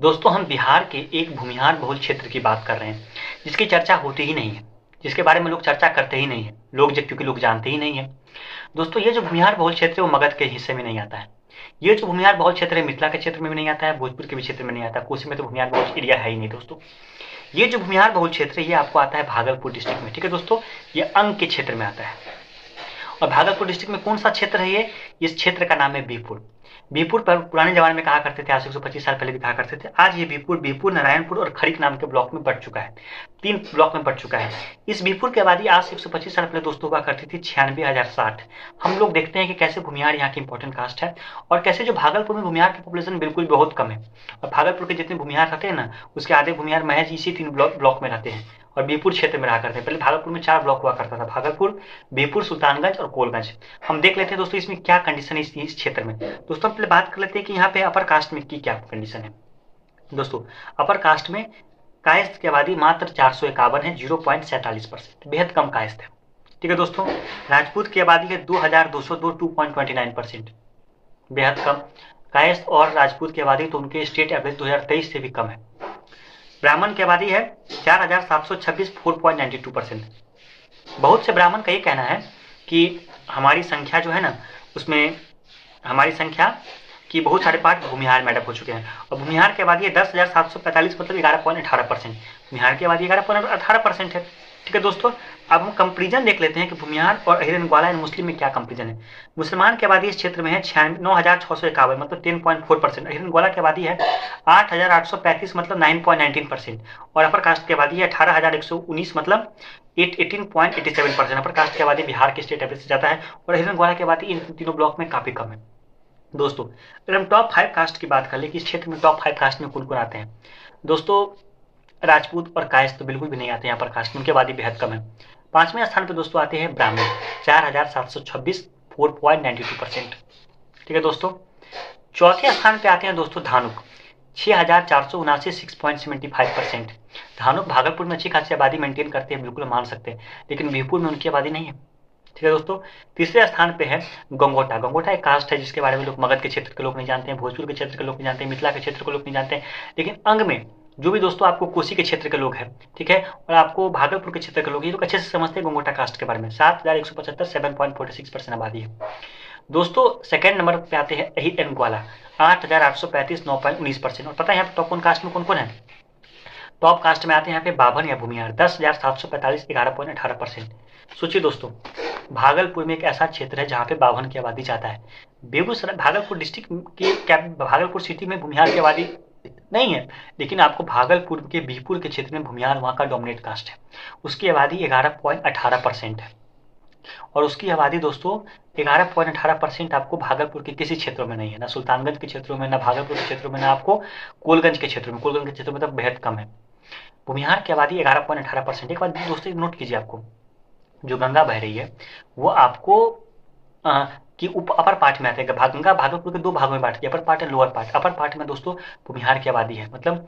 दोस्तों हम बिहार के एक भूमिहार बहुल क्षेत्र की बात कर रहे हैं, जिसकी चर्चा होती ही नहीं है, जिसके बारे में लोग चर्चा करते ही नहीं है, क्योंकि लोग जानते ही नहीं है। दोस्तों ये जो भूमिहार बहुल क्षेत्र है वो मगध के हिस्से में नहीं आता है। ये जो भूमिहार बहुल क्षेत्र है मिथिला के क्षेत्र में भी नहीं आता है, भोजपुर के भी क्षेत्र में नहीं आता, कोसी में तो भूमिहार बहुल एरिया है ही नहीं दोस्तों। ये जो भूमिहार बहुल क्षेत्र है ये आपको आता है भागलपुर डिस्ट्रिक्ट में। ठीक है दोस्तों, ये अंग के क्षेत्र में आता है। और भागलपुर डिस्ट्रिक्ट में कौन सा क्षेत्र है ये? इस क्षेत्र का नाम है बीरपुर। बीरपुर पर पुराने जमाने में कहा करते थे, आज से 125 साल पहले भी कहा करते थे। आज ये बीरपुर, नारायणपुर और खड़ीक नाम के ब्लॉक में बढ़ चुका है, 3 ब्लॉक में बढ़ चुका है। इस बीरपुर की आबादी आज से 125 साल पहले दोस्तों हुआ करती थी 96,060। हम लोग देखते हैं कि कैसे भूमिहार यहाँ की इंपॉर्टेंट कास्ट है और कैसे जो भागलपुर में भूमिहार की पॉपुलेशन बिल्कुल बहुत कम है। और भागलपुर के जितने भूमिहार रहते हैं ना, उसके आधे भूमिहार महज इसी 3 ब्लॉक में रहते हैं और बीरपुर क्षेत्र में रहा करते हैं। पहले भागलपुर में 4 ब्लॉक हुआ करता था, भागलपुर, बीरपुर, सुल्तानगंज और कोलगंज। हम देख लेते हैं दोस्तों इसमें क्या कंडीशन है इस क्षेत्र में। दोस्तों पहले बात कर लेते हैं कि यहाँ पे अपर कास्ट में की क्या कंडीशन है। दोस्तों अपर कास्ट में कायस्थ की आबादी मात्र 451 है, 0.47%, बेहद कम कायस्थ है। ठीक है दोस्तों, राजपूत की आबादी है 2202, 2.29%, बेहद कम। कायस्थ और राजपूत की आबादी तो उनके स्टेट एवरेज 2023 से भी कम है। ब्राह्मण की आबादी है 4726, 4.92%। बहुत से ब्राह्मण का ये कहना है कि हमारी संख्या जो है ना, उसमें हमारी संख्या कि बहुत सारे पार्ट भूमिहार में अडप हो चुके हैं। और भूमिहार की आबादी है 10,745, मतलब 11.18%। भूमिहार की आबादी 11.18% है। ठीक है दोस्तों, अब हम कंपेरिजन देख लेते हैं कि भूमिहार और अहिरन ग्वाला एंड मुस्लिम में क्या कंपेरिजन है। मुसलमान की आबादी इस क्षेत्र में है 9,651, मतलब 10.4%। अहिरन ग्वाला की आबादी है 8,835, मतलब 9.19%। और अपर कास्ट की आबादी है 18,119, मतलब 18.87%। अपर कास्ट की आबादी बिहार के स्टेट एवरेज से ज़्यादा है और अहिरन ग्वाला की आबादी इन तीनों ब्लॉक में काफ़ी कम है। दोस्तों अगर हम टॉप 5 कास्ट की बात कर ले कि इस क्षेत्र में टॉप 5 कास्ट में कौन-कौन आते हैं, दोस्तों राजपूत और कायस्थ तो बिल्कुल भी नहीं आते हैं यहाँ पर कास्ट में, उनकी आबादी बेहद कम है। 5वें स्थान पर दोस्तों आते हैं ब्राह्मण, 4,726, 4.92%। ठीक है दोस्तों, चौथे स्थान पे आते हैं दोस्तों धानुक, 6,479, 6.75%। धानुक भागलपुर में अच्छी खासी आबादी मेंटेन करते हैं, बिल्कुल मान सकते हैं, लेकिन बीरपुर में उनकी आबादी नहीं है। ठीक है दोस्तों, तीसरे स्थान पे है गंगोटा। गंगोटा एक कास्ट है जिसके बारे में लोग मगध के क्षेत्र के लोग नहीं जानते हैं, भोजपुर के क्षेत्र के लोग नहीं जानते हैं, मिथिला के क्षेत्र के लोग नहीं जानते हैं, लेकिन अंग में जो भी दोस्तों आपको कोसी के क्षेत्र के लोग हैं, ठीक है, और आपको भागलपुर के क्षेत्र के लोग, ये लोग अच्छे से समझते हैं गंगोटा कास्ट के बारे में। 7,175, 7.46% आबादी है। दोस्तों सेकंड नंबर पे आते हैं अहिर एंड ग्वाला, 8,835, 9.19%। और पता है यहाँ पे टॉप कौन कास्ट में कौन कौन है? टॉप कास्ट में आते हैं यहाँ पे बाभन या भूमिहार, 10,745, 11.18%। सोचिए दोस्तों, भागलपुर में एक ऐसा क्षेत्र है जहाँ पे बाभन की आबादी ज़्यादा है। बेगूसराय भागलपुर डिस्ट्रिक्ट के भागलपुर सिटी में भूमिहार की आबादी नहीं है, लेकिन आपको भागलपुर के बीरपुर के क्षेत्र में भूमिहार वहाँ का डोमिनेट कास्ट है। उसकी आबादी 11.18% है और उसकी आबादी दोस्तों 11.18% आपको भागलपुर के किसी क्षेत्रों में नहीं है, ना सुल्तानगंज के क्षेत्रों में, ना भागलपुर के क्षेत्रों में, ना आपको कोलगंज के क्षेत्रों में। कोलगंज के क्षेत्रों में तो बेहद कम है। भूमिहार की आबादी 11.18%। एक बात दोस्तों नोट कीजिए, आपको जो गंगा बह रही है वो आपको कि अपर पार्ट में आते हैं। गंगा भागलपुर के 2 भागों में बांटती है, upper part and lower part. Upper part में दोस्तों भूमिहार की आबादी है, मतलब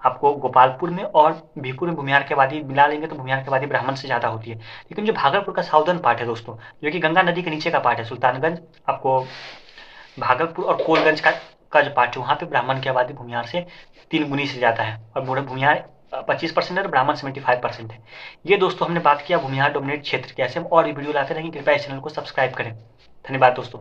आपको गोपालपुर में और बीरपुर में भूमिहार की आबादी मिला लेंगे तो भूमिहार की आबादी ब्राह्मण से ज़्यादा होती है। लेकिन जो भागलपुर का साउदर्न पार्ट है दोस्तों, जो कि गंगा नदी के नीचे का पार्ट है, सुल्तानगंज, आपको भागलपुर और कोलगंज का जो पार्ट है, वहाँ पे ब्राह्मण की आबादी भूमिहार से 3 गुनी से ज़्यादा है और भूमिहार 25% है और ब्राह्मण 75% है। ये दोस्तों हमने बात किया भूमिहार डोमिनेट क्षेत्र के। ऐसे हम और भी वीडियो लाते रहेंगे, कृपया इस चैनल को सब्सक्राइब करें। धन्यवाद दोस्तों।